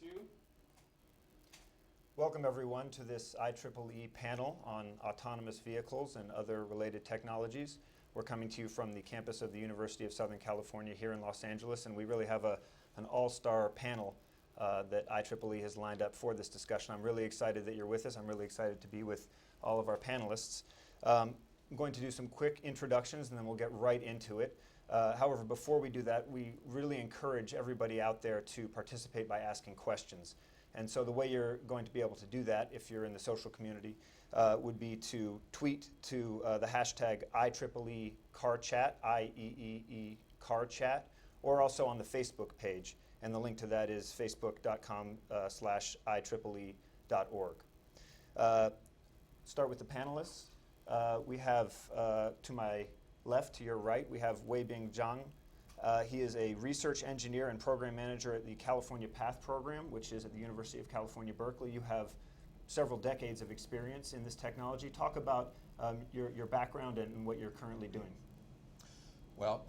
2. Welcome everyone to this IEEE panel on autonomous vehicles and other related technologies. We're coming to you from the campus of the University of Southern California here in Los Angeles, and we really have an all-star panel that IEEE has lined up for this discussion. I'm really excited that you're with us. I'm really excited to be with all of our panelists. I'm going to do some quick introductions and then we'll get right into it. However, before we do that, we really encourage everybody out there to participate by asking questions. And so the way you're going to be able to do that, if you're in the social community, would be to tweet to the hashtag IEEE car chat, IEEE car chat, or also on the Facebook page. And the link to that is facebook.com/IEEE.org. Start with the panelists. We have, to my left, to your right, we have Wei-Bin Zhang. He is a research engineer and program manager at the California PATH program, which is at the University of California, Berkeley. You have several decades of experience in this technology. Talk about your background and what you're currently doing. Well,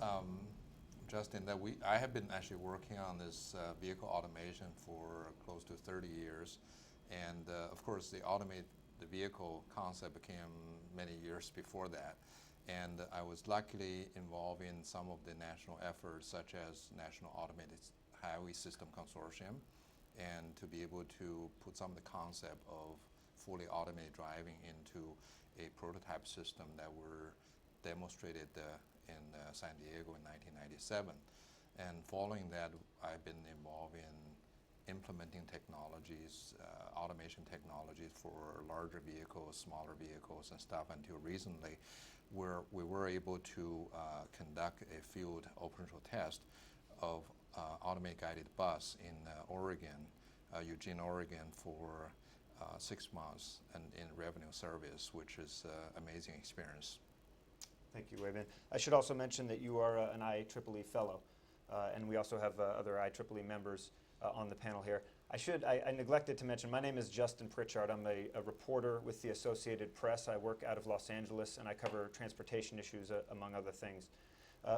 Justin, I have been actually working on this vehicle automation for close to 30 years. And of course, the vehicle concept came many years before that. And I was luckily involved in some of the national efforts, such as National Automated Highway System Consortium, and to be able to put some of the concept of fully automated driving into a prototype system that were demonstrated in San Diego in 1997. And following that, I've been involved in implementing technologies, automation technologies for larger vehicles, smaller vehicles and stuff until recently, where we were able to conduct a field operational test of automated guided bus in Oregon, Eugene, Oregon for 6 months and in revenue service, which is an amazing experience. Thank you, Wei-Bin. I should also mention that you are an IEEE Fellow, and we also have other IEEE members on the panel here. I neglected to mention, my name is Justin Pritchard. I'm a reporter with the Associated Press. I work out of Los Angeles and I cover transportation issues among other things.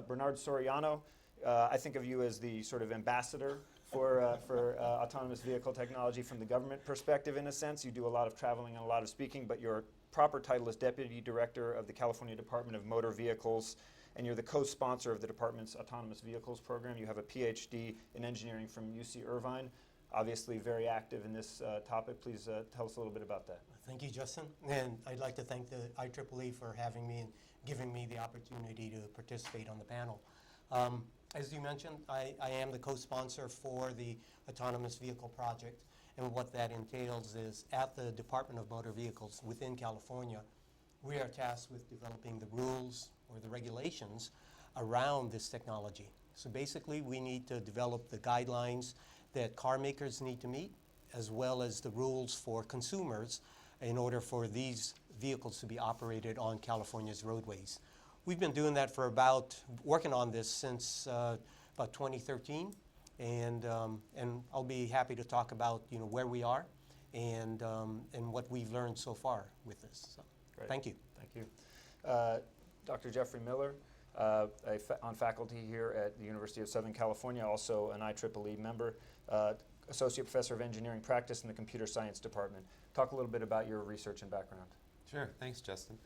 Bernard Soriano, I think of you as the sort of ambassador for autonomous vehicle technology from the government perspective in a sense. You do a lot of traveling and a lot of speaking, but your proper title is Deputy Director of the California Department of Motor Vehicles, and you're the co-sponsor of the department's Autonomous Vehicles program. You have a PhD in engineering from UC Irvine. Obviously very active in this topic. Please tell us a little bit about that. Thank you, Justin. And I'd like to thank the IEEE for having me and giving me the opportunity to participate on the panel. As you mentioned, I am the co-sponsor for the Autonomous Vehicle Project. And what that entails is at the Department of Motor Vehicles within California, we are tasked with developing the rules or the regulations around this technology. So basically, we need to develop the guidelines that car makers need to meet, as well as the rules for consumers in order for these vehicles to be operated on California's roadways. We've been doing that for working on this since about 2013, and I'll be happy to talk about where we are and what we've learned so far with this. So, thank you. Thank you. Dr. Jeffrey Miller, on faculty here at the University of Southern California, also an IEEE member, Associate Professor of Engineering Practice in the Computer Science Department. Talk a little bit about your research and background. Sure, thanks Justin.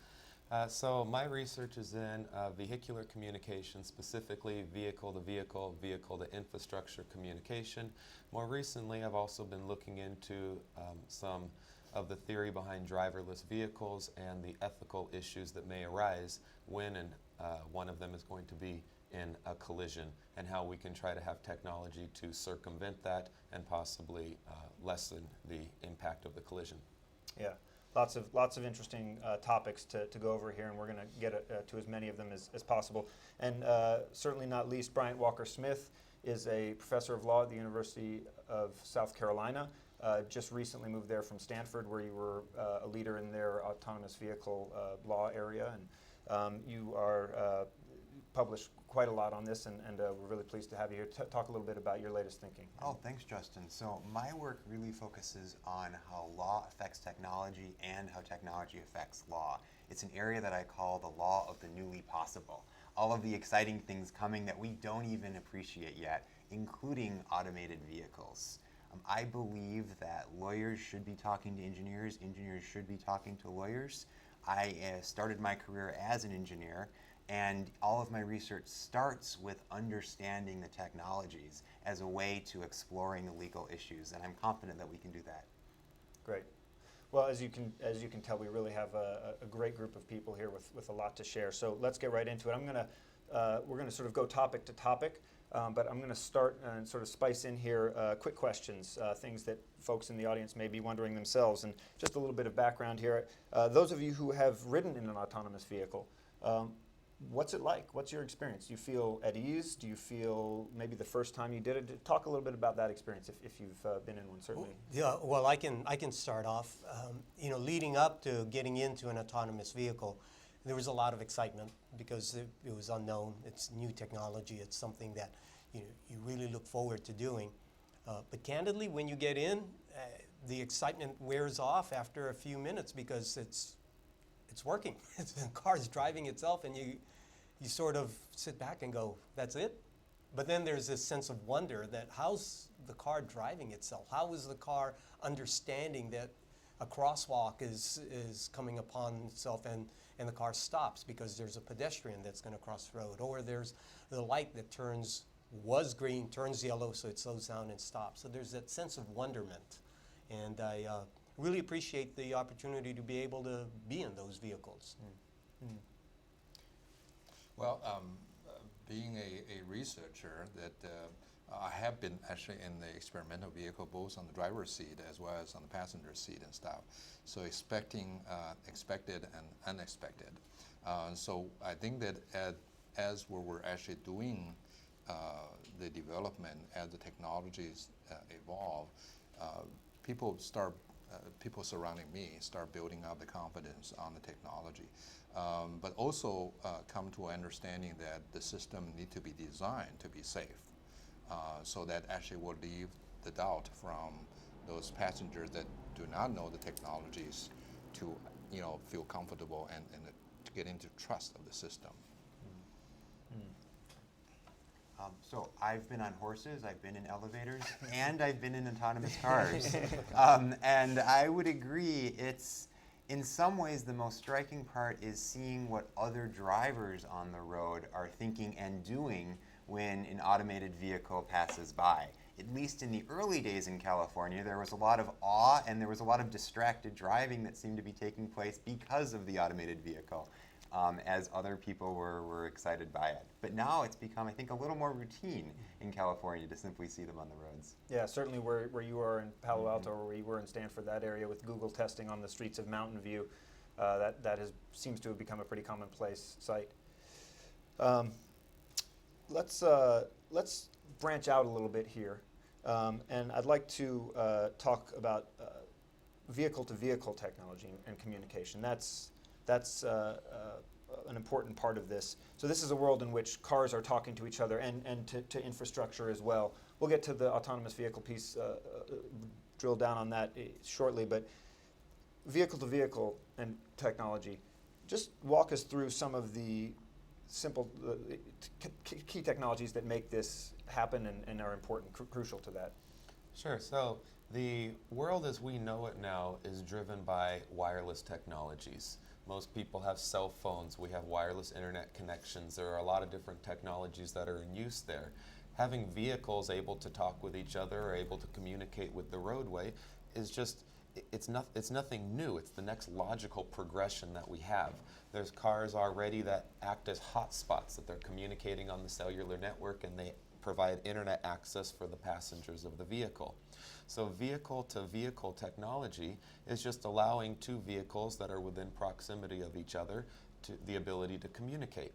So my research is in vehicular communication, specifically vehicle-to-vehicle, vehicle-to-infrastructure communication. More recently, I've also been looking into some of the theory behind driverless vehicles and the ethical issues that may arise when one of them is going to be in a collision, and how we can try to have technology to circumvent that and possibly lessen the impact of the collision. Yeah. Lots of interesting topics to go over here, and we're going to get to as many of them as possible. And certainly not least, Bryant Walker Smith is a professor of law at the University of South Carolina. Just recently moved there from Stanford, where you were a leader in their autonomous vehicle law area. And you are published quite a lot on this, and we're really pleased to have you here. Talk a little bit about your latest thinking. Oh, thanks, Justin. So my work really focuses on how law affects technology and how technology affects law. It's an area that I call the law of the newly possible. All of the exciting things coming that we don't even appreciate yet, including automated vehicles. I believe that lawyers should be talking to engineers, engineers should be talking to lawyers. I started my career as an engineer, and all of my research starts with understanding the technologies as a way to exploring the legal issues, and I'm confident that we can do that. Great. Well, as you can tell, we really have a great group of people here with a lot to share. So let's get right into it. We're gonna sort of go topic to topic, but I'm gonna start and sort of spice in here quick questions, things that folks in the audience may be wondering themselves, and just a little bit of background here. Those of you who have ridden in an autonomous vehicle, what's it like? What's your experience? Do you feel at ease? Do you feel maybe the first time you did it? Talk a little bit about that experience if you've been in one, certainly. Yeah, well, I can start off. You know, leading up to getting into an autonomous vehicle, there was a lot of excitement because it was unknown. It's new technology. It's something that you really look forward to doing. But candidly, when you get in, the excitement wears off after a few minutes because it's working. The car's driving itself, and you sort of sit back and go, that's it? But then there's this sense of wonder that how's the car driving itself? How is the car understanding that a crosswalk is coming upon itself and the car stops because there's a pedestrian that's going to cross the road, or there's the light that was green, turns yellow, so it slows down and stops. So there's that sense of wonderment. And I really appreciate the opportunity to be able to be in those vehicles. Well, being a researcher, that I have been actually in the experimental vehicle, both on the driver's seat as well as on the passenger seat and stuff. So expected and unexpected. So I think that as we're actually doing the development, as the technologies evolve, people surrounding me start building up the confidence on the technology, but also come to an understanding that the system need to be designed to be safe, so that actually will leave the doubt from those passengers that do not know the technologies to feel comfortable and to get into trust of the system. So I've been on horses, I've been in elevators, and I've been in autonomous cars. And I would agree, it's, in some ways, the most striking part is seeing what other drivers on the road are thinking and doing when an automated vehicle passes by. At least in the early days in California, there was a lot of awe and there was a lot of distracted driving that seemed to be taking place because of the automated vehicle. As other people were excited by it. But now it's become, I think, a little more routine in California to simply see them on the roads. Yeah, certainly where you are in Palo Alto or where you were in Stanford, that area with Google testing on the streets of Mountain View, seems to have become a pretty commonplace sight. Let's branch out a little bit here, and I'd like to talk about vehicle-to-vehicle technology and communication. That's an important part of this. So this is a world in which cars are talking to each other and to infrastructure as well. We'll get to the autonomous vehicle piece, drill down on that shortly, but vehicle-to-vehicle and technology, just walk us through some of the simple key technologies that make this happen and are important, crucial to that. Sure. So the world as we know it now is driven by wireless technologies. Most people have cell phones. We have wireless internet connections. There are a lot of different technologies that are in use there. Having vehicles able to talk with each other or able to communicate with the roadway is just, it's nothing new. It's the next logical progression that we have. There's cars already that act as hotspots, that they're communicating on the cellular network and they provide internet access for the passengers of the vehicle. So vehicle-to-vehicle technology is just allowing two vehicles that are within proximity of each other to the ability to communicate.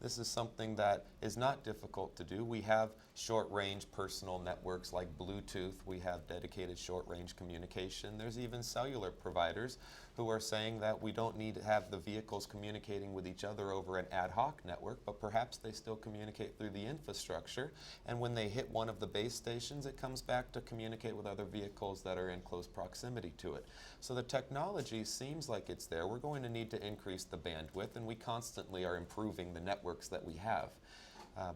This is something that is not difficult to do. We have short-range personal networks like Bluetooth. We have dedicated short-range communication. There's even cellular providers who are saying that we don't need to have the vehicles communicating with each other over an ad hoc network, but perhaps they still communicate through the infrastructure. And when they hit one of the base stations, it comes back to communicate with other vehicles that are in close proximity to it. So the technology seems like it's there. We're going to need to increase the bandwidth, and we constantly are improving the networks that we have.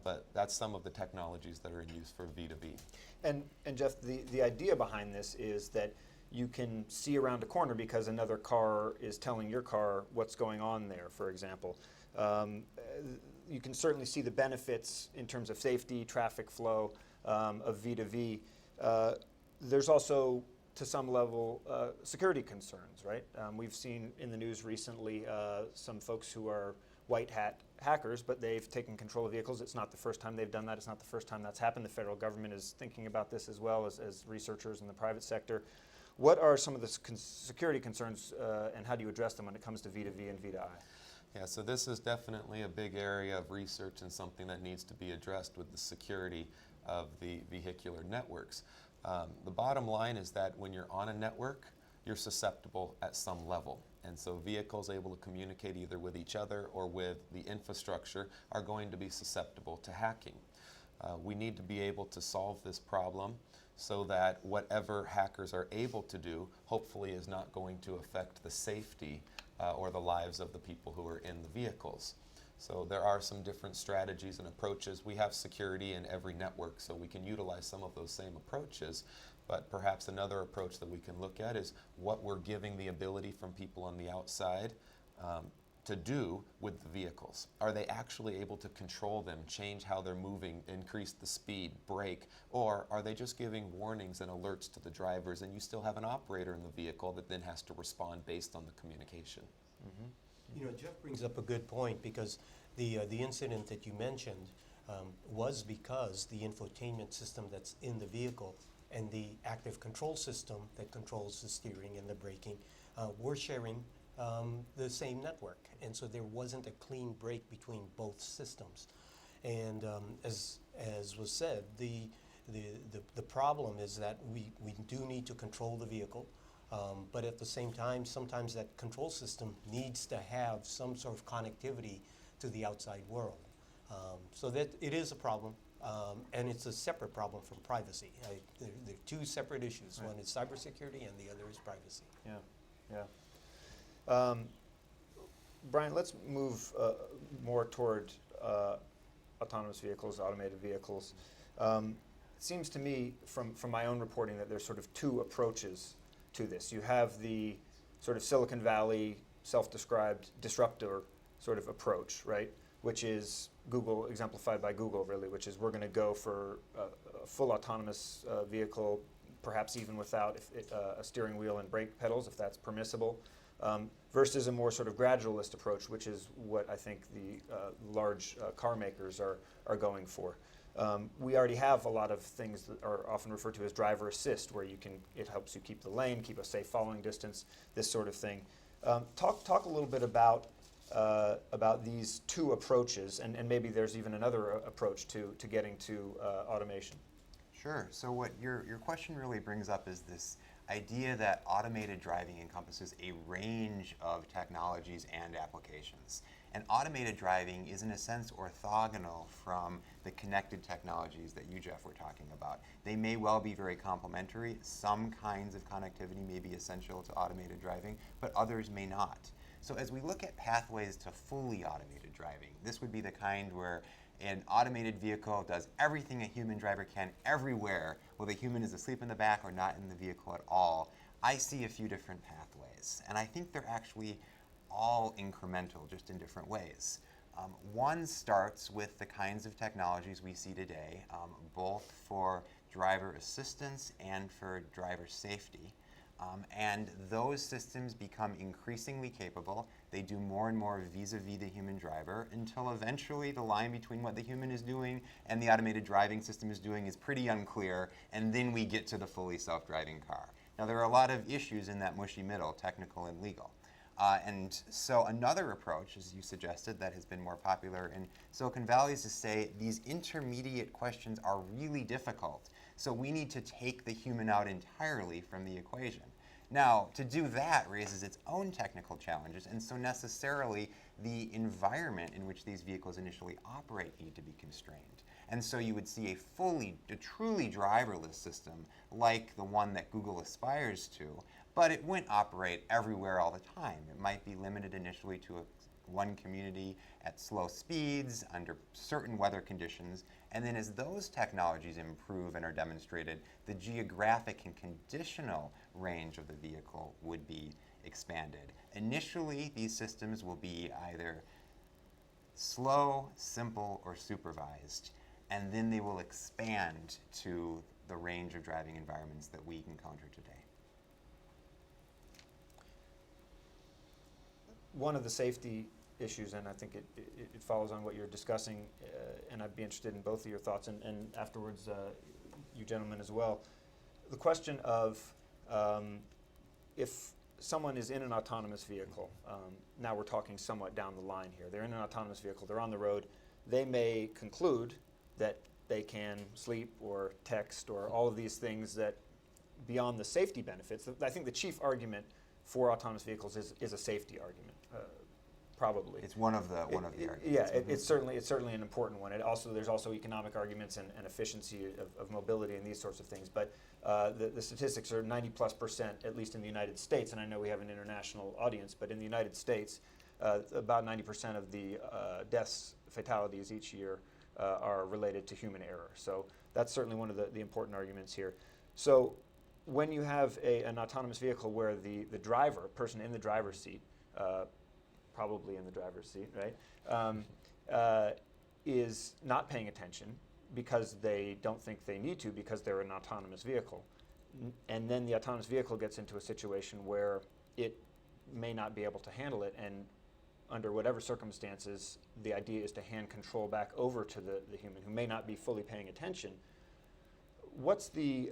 But that's some of the technologies that are in use for V2V. And Jeff, the idea behind this is that you can see around a corner because another car is telling your car what's going on there, for example. You can certainly see the benefits in terms of safety, traffic flow of V2V. There's also, to some level, security concerns, right? We've seen in the news recently some folks who are white hat hackers, but they've taken control of vehicles. It's not the first time they've done that. It's not the first time that's happened. The federal government is thinking about this as well as researchers in the private sector. What are some of the security concerns and how do you address them when it comes to V2V and V2I? Yeah, so this is definitely a big area of research and something that needs to be addressed with the security of the vehicular networks. The bottom line is that when you're on a network, you're susceptible at some level. And so vehicles able to communicate either with each other or with the infrastructure are going to be susceptible to hacking. We need to be able to solve this problem so that whatever hackers are able to do hopefully is not going to affect the safety or the lives of the people who are in the vehicles. So there are some different strategies and approaches. We have security in every network, so we can utilize some of those same approaches. But perhaps another approach that we can look at is what we're giving the ability from people on the outside to do with the vehicles. Are they actually able to control them, change how they're moving, increase the speed, brake, or are they just giving warnings and alerts to the drivers and you still have an operator in the vehicle that then has to respond based on the communication? You know, Jeff brings up a good point because the incident that you mentioned was because the infotainment system that's in the vehicle and the active control system that controls the steering and the braking were sharing the same network. And so there wasn't a clean break between both systems. And as was said, the problem is that we do need to control the vehicle. But at the same time, sometimes that control system needs to have some sort of connectivity to the outside world. So that it is a problem, and it's a separate problem from privacy. They're two separate issues. Right. One is cybersecurity, and the other is privacy. Yeah. Brian, let's move more toward autonomous vehicles, automated vehicles. It seems to me from my own reporting that there's sort of two approaches to this. You have the sort of Silicon Valley self-described disruptor sort of approach, right? Which is Google, exemplified by Google really, which is we're going to go for a full autonomous vehicle, perhaps even without a steering wheel and brake pedals, if that's permissible, versus a more sort of gradualist approach, which is what I think the large car makers are going for. We already have a lot of things that are often referred to as driver assist, where it helps you keep the lane, keep a safe following distance, this sort of thing. Talk a little bit about these two approaches, and maybe there's even another approach to getting to automation. Sure. So what your question really brings up is this idea that automated driving encompasses a range of technologies and applications. And automated driving is in a sense orthogonal from the connected technologies that you, Jeff, were talking about. They may well be very complementary. Some kinds of connectivity may be essential to automated driving, but others may not. So as we look at pathways to fully automated driving, this would be the kind where an automated vehicle does everything a human driver can everywhere, whether the human is asleep in the back or not in the vehicle at all. I see a few different pathways, and I think they're actually all incremental, just in different ways. One starts with the kinds of technologies we see today, both for driver assistance and for driver safety. And those systems become increasingly capable. They do more and more vis-a-vis the human driver until eventually the line between what the human is doing and the automated driving system is doing is pretty unclear, and then we get to the fully self-driving car. Now, there are a lot of issues in that mushy middle, technical and legal. And so another approach, as you suggested, that has been more popular in Silicon Valley is to say these intermediate questions are really difficult. So we need to take the human out entirely from the equation. Now, to do that raises its own technical challenges, and so necessarily the environment in which these vehicles initially operate need to be constrained. And so you would see a truly driverless system like the one that Google aspires to, but it wouldn't operate everywhere all the time. It might be limited initially to a one community at slow speeds under certain weather conditions. And then as those technologies improve and are demonstrated, the geographic and conditional range of the vehicle would be expanded. Initially, these systems will be either slow, simple, or supervised, and then they will expand to the range of driving environments that we encounter today. One of the safety issues, and I think it follows on what you're discussing, and I'd be interested in both of your thoughts, and afterwards, you gentlemen as well. The question of if someone is in an autonomous vehicle, now we're talking somewhat down the line here, they're in an autonomous vehicle, they're on the road, they may conclude that they can sleep or text or all of these things that beyond the safety benefits. I think the chief argument for autonomous vehicles is a safety argument, probably. It's one of the arguments. Yeah, it's certainly an important one. There's also economic arguments and efficiency of mobility and these sorts of things. But the statistics are 90+%, at least in the United States, and I know we have an international audience, but in the United States, about 90% of the deaths, fatalities each year are related to human error. So that's certainly one of the important arguments here. So when you have an autonomous vehicle where the driver, person in the driver's seat, probably in the driver's seat, right, is not paying attention because they don't think they need to because they're an autonomous vehicle. And then the autonomous vehicle gets into a situation where it may not be able to handle it, and under whatever circumstances, the idea is to hand control back over to the human who may not be fully paying attention. What's the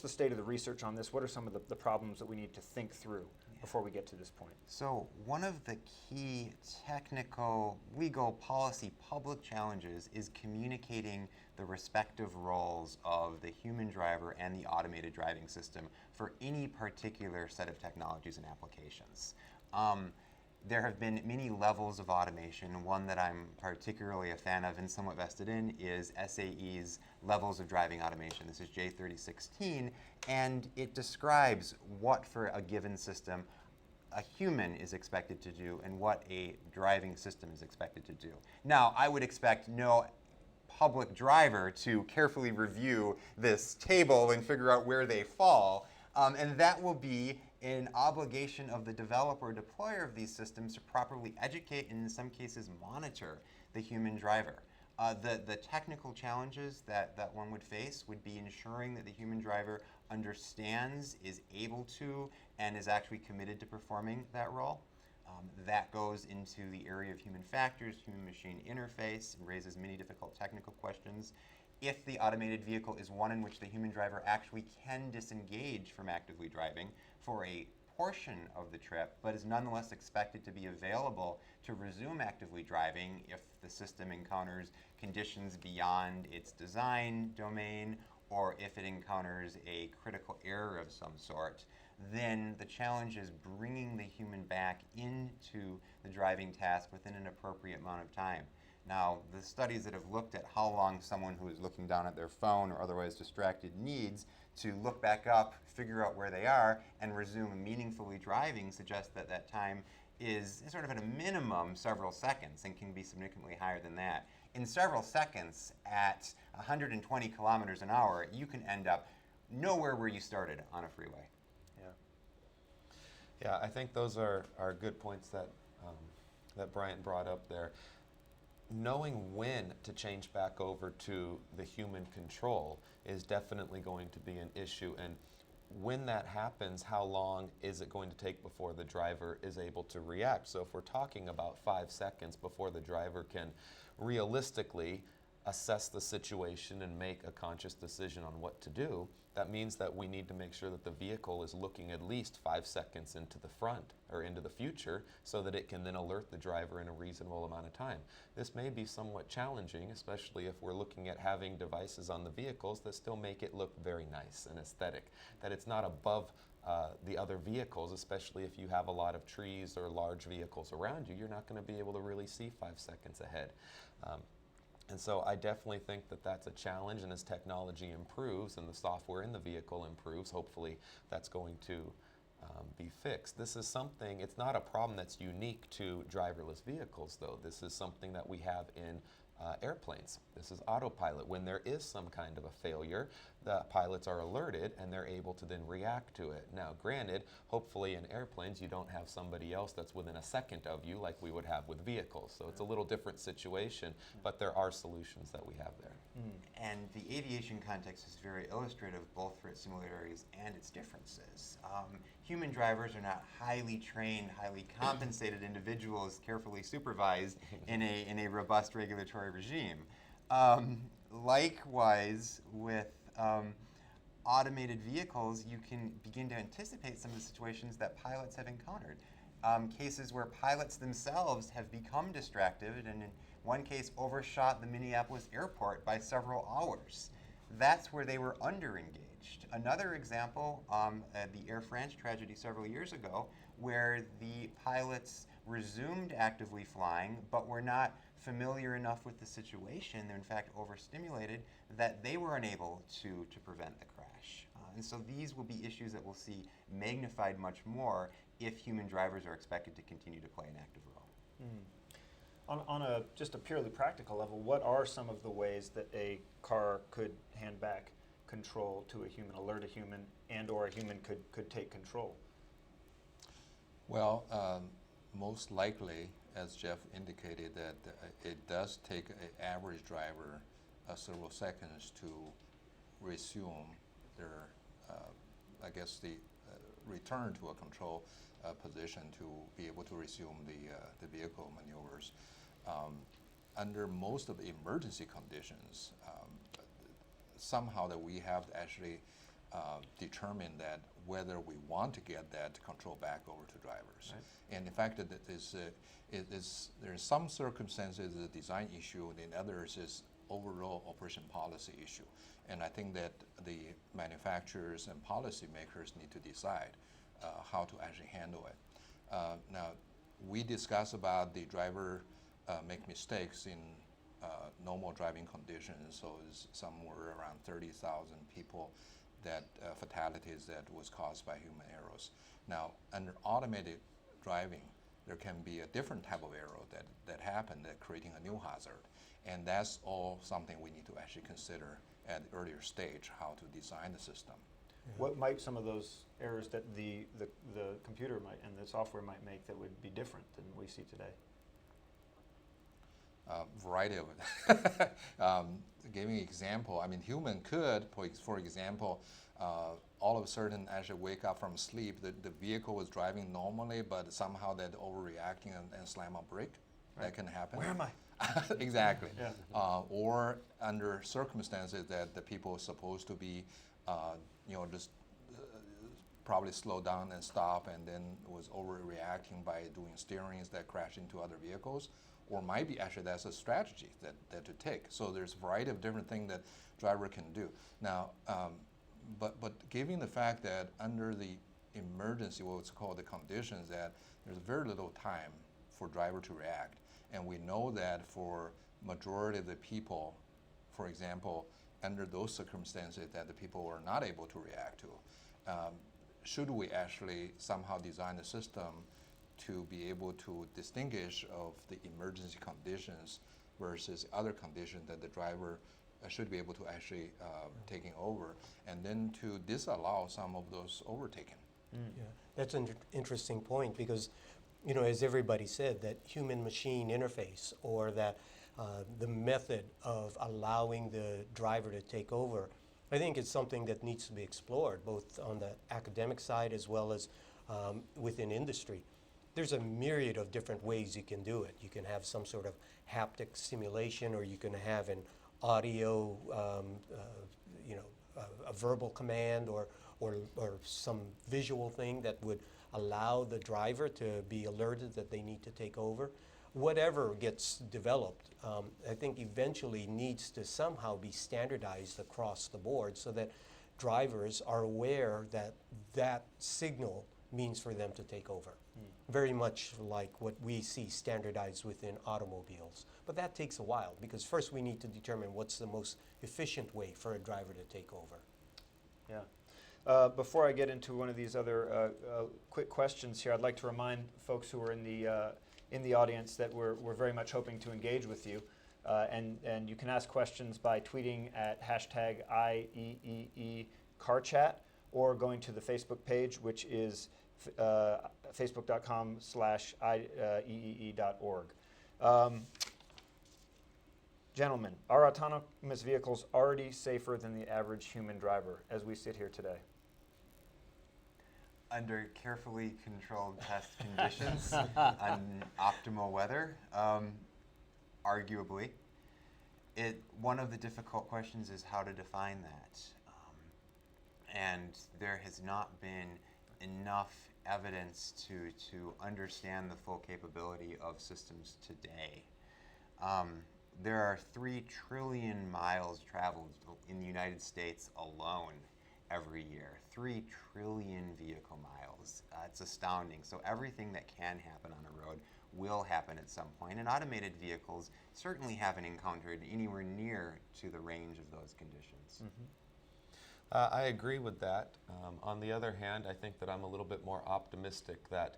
state of the research on this? What are some of the problems that we need to think through before we get to this point? So one of the key technical, legal, policy, public challenges is communicating the respective roles of the human driver and the automated driving system for any particular set of technologies and applications. There have been many levels of automation. One that I'm particularly a fan of and somewhat vested in is SAE's Levels of Driving Automation. This is J3016, and it describes what for a given system a human is expected to do and what a driving system is expected to do. Now, I would expect no public driver to carefully review this table and figure out where they fall, and that will be an obligation of the developer or deployer of these systems to properly educate and in some cases monitor the human driver. The technical challenges that one would face would be ensuring that the human driver understands, is able to, and is actually committed to performing that role. That goes into the area of human factors, human-machine interface, and raises many difficult technical questions. If the automated vehicle is one in which the human driver actually can disengage from actively driving for a portion of the trip, but is nonetheless expected to be available to resume actively driving if the system encounters conditions beyond its design domain, or if it encounters a critical error of some sort, then the challenge is bringing the human back into the driving task within an appropriate amount of time. Now, the studies that have looked at how long someone who is looking down at their phone or otherwise distracted needs to look back up, figure out where they are, and resume meaningfully driving suggest that that time is sort of at a minimum several seconds and can be significantly higher than that. In several seconds at 120 kilometers an hour, you can end up nowhere where you started on a freeway. Yeah, I think those are good points that Bryant brought up there. Knowing when to change back over to the human control is definitely going to be an issue. And when that happens, how long is it going to take before the driver is able to react? So if we're talking about 5 seconds before the driver can realistically assess the situation and make a conscious decision on what to do, that means that we need to make sure that the vehicle is looking at least 5 seconds into the front or into the future so that it can then alert the driver in a reasonable amount of time. This may be somewhat challenging, especially if we're looking at having devices on the vehicles that still make it look very nice and aesthetic, that it's not above the other vehicles, especially if you have a lot of trees or large vehicles around you, you're not going to be able to really see 5 seconds ahead. And so I definitely think that that's a challenge, and as technology improves and the software in the vehicle improves, hopefully that's going to be fixed. This is something, it's not a problem that's unique to driverless vehicles, though. This is something that we have in airplanes. This is autopilot. When there is some kind of a failure, the pilots are alerted and they're able to then react to it. Now, granted, hopefully in airplanes you don't have somebody else that's within a second of you like we would have with vehicles. So it's a little different situation, but there are solutions that we have there. And the aviation context is very illustrative both for its similarities and its differences. Human drivers are not highly trained, highly compensated individuals carefully supervised in a robust regulatory regime. Likewise, with automated vehicles, you can begin to anticipate some of the situations that pilots have encountered. Cases where pilots themselves have become distracted and in one case overshot the Minneapolis airport by several hours. That's where they were underengaged. Another example, the Air France tragedy several years ago, where the pilots resumed actively flying but were not familiar enough with the situation, they're in fact overstimulated, that they were unable to prevent the crash. And so these will be issues that we'll see magnified much more if human drivers are expected to continue to play an active role. On just a purely practical level, what are some of the ways that a car could hand back control to a human, alert a human, and or a human could take control? Well, most likely, as Jeff indicated, that it does take an average driver several seconds to resume their, I guess, the return to a control position to be able to resume the vehicle maneuvers. Under most of the emergency conditions, somehow that we have to actually determine that whether we want to get that control back over to drivers. Right. And in fact, there's some circumstances a design issue, and in others is overall operation policy issue. And I think that the manufacturers and policymakers need to decide how to actually handle it. Now, we discuss about the driver make mistakes in normal driving conditions, so it's somewhere around 30,000 people that fatalities that was caused by human errors. Now, under automated driving, there can be a different type of error that happened that creating a new hazard. And that's all something we need to actually consider at the earlier stage, how to design the system. What might some of those errors that the computer might and the software might make that would be different than we see today? Variety of it. Giving an example, I mean, human could, for example, all of a sudden actually wake up from sleep, the vehicle was driving normally, but somehow that overreacting and slam a brake. Right. That can happen. Where am I? Exactly. Yeah. Or under circumstances that the people are supposed to be, just probably slow down and stop, and then was overreacting by doing steerings that crash into other vehicles. Or might be actually that's a strategy that to take. So there's a variety of different things that driver can do. Now, but given the fact that under the emergency, what's called the conditions, that there's very little time for driver to react. And we know that for majority of the people, for example, under those circumstances that the people were not able to react to, should we actually somehow design the system to be able to distinguish of the emergency conditions versus other conditions that the driver should be able to actually taking over, and then to disallow some of those overtaken. Yeah, that's an interesting point because, as everybody said, that human-machine interface or that the method of allowing the driver to take over, I think it's something that needs to be explored both on the academic side as well as within industry. There's a myriad of different ways you can do it. You can have some sort of haptic simulation, or you can have an audio, a verbal command, or some visual thing that would allow the driver to be alerted that they need to take over. Whatever gets developed, I think eventually needs to somehow be standardized across the board so that drivers are aware that that signal means for them to take over. Very much like what we see standardized within automobiles. But that takes a while because first we need to determine what's the most efficient way for a driver to take over. Yeah. Before I get into one of these other quick questions here, I'd like to remind folks who are in the audience that we're very much hoping to engage with you. And you can ask questions by tweeting at hashtag IEEE CarChat or going to the Facebook page, which is facebook.com/IEEE.org. Gentlemen, are autonomous vehicles already safer than the average human driver as we sit here today? Under carefully controlled test conditions on optimal weather, arguably. One of the difficult questions is how to define that. And there has not been enough evidence to understand the full capability of systems today. There are 3 trillion miles traveled in the United States alone every year. 3 trillion vehicle miles. It's astounding. So everything that can happen on a road will happen at some point, and automated vehicles certainly haven't encountered anywhere near to the range of those conditions. Mm-hmm. I agree with that. On the other hand, I think that I'm a little bit more optimistic that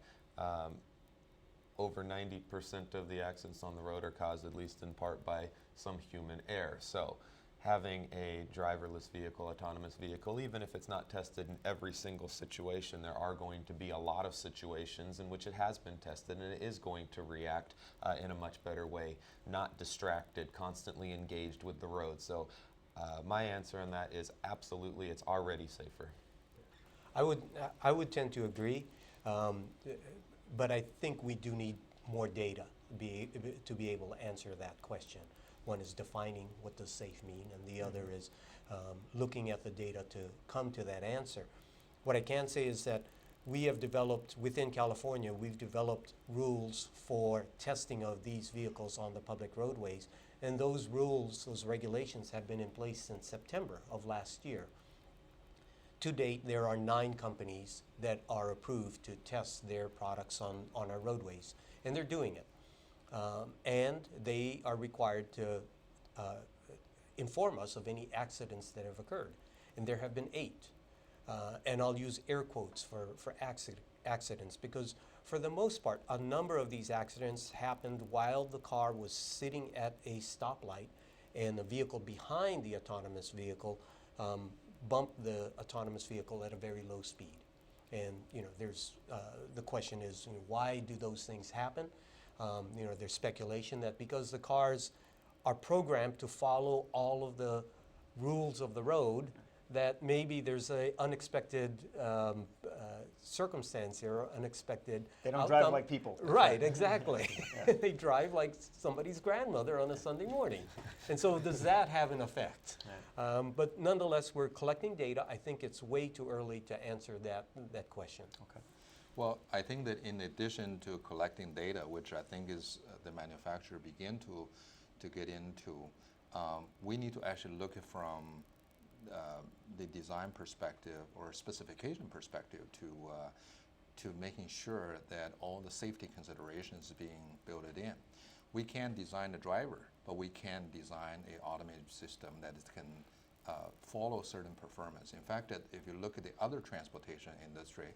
over 90% of the accidents on the road are caused, at least in part, by some human error. So having a driverless vehicle, autonomous vehicle, even if it's not tested in every single situation, there are going to be a lot of situations in which it has been tested and it is going to react in a much better way, not distracted, constantly engaged with the road. So my answer on that is absolutely, it's already safer. I would tend to agree, but I think we do need more data to be able to answer that question. One is defining what does safe mean, and the other is looking at the data to come to that answer. What I can say is that we have developed, within California, we've developed rules for testing of these vehicles on the public roadways, and those rules, those regulations have been in place since September of last year. To date, there are 9 companies that are approved to test their products on our roadways, and they're doing it. And they are required to inform us of any accidents that have occurred. And there have been 8. And I'll use air quotes for accidents because for the most part, a number of these accidents happened while the car was sitting at a stoplight and the vehicle behind the autonomous vehicle bumped the autonomous vehicle at a very low speed. And there's the question is, why do those things happen? There's speculation that because the cars are programmed to follow all of the rules of the road, that maybe there's an unexpected circumstance here, unexpected They don't outcome. drive like people. Right, exactly. They drive like somebody's grandmother on a Sunday morning. And so does that have an effect? But nonetheless, we're collecting data. I think it's way too early to answer that question. Okay. Well, I think that in addition to collecting data, which I think is the manufacturer begin to get into, we need to actually look at from the design perspective or specification perspective to making sure that all the safety considerations being built in. We can design the driver, but we can design an automated system that can follow certain performance. In fact, if you look at the other transportation industry,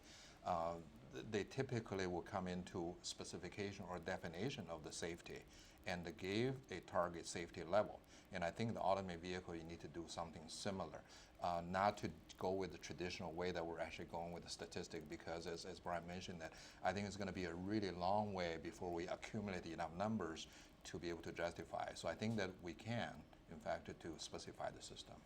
they typically will come into specification or definition of the safety and they give a target safety level. And I think the automated vehicle, you need to do something similar, not to go with the traditional way that we're actually going with the statistic, because as Brian mentioned, that I think it's going to be a really long way before we accumulate enough numbers to be able to justify. So I think that we can, in fact, to specify the system.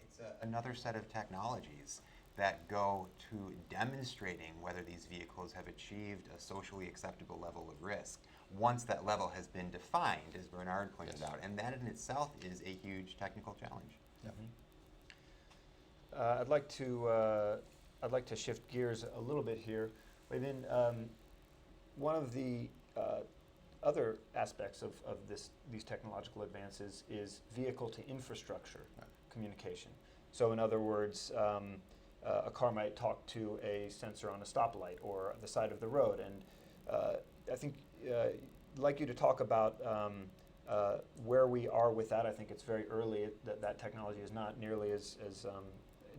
It's another set of technologies that go to demonstrating whether these vehicles have achieved a socially acceptable level of risk once that level has been defined, as Bernard pointed Yes. out, and that in itself is a huge technical challenge. I'd like to shift gears a little bit here. Wei-Bin, one of the other aspects of these technological advances is vehicle to infrastructure communication. So in other words, a car might talk to a sensor on a stoplight or the side of the road, and I think I'd like you to talk about where we are with that. I think it's very early. That technology is not nearly as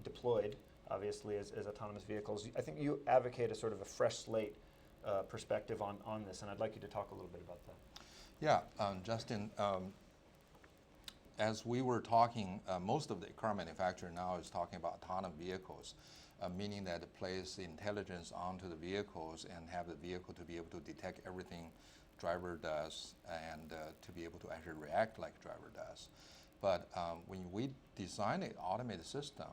deployed obviously, as autonomous vehicles. I think you advocate a sort of a fresh slate perspective on this, and I'd like you to talk a little bit about that. Yeah, Justin, as we were talking, most of the car manufacturer now is talking about autonomous vehicles, meaning that it places intelligence onto the vehicles and have the vehicle to be able to detect everything driver does and to be able to actually react like driver does. But when we design an automated system,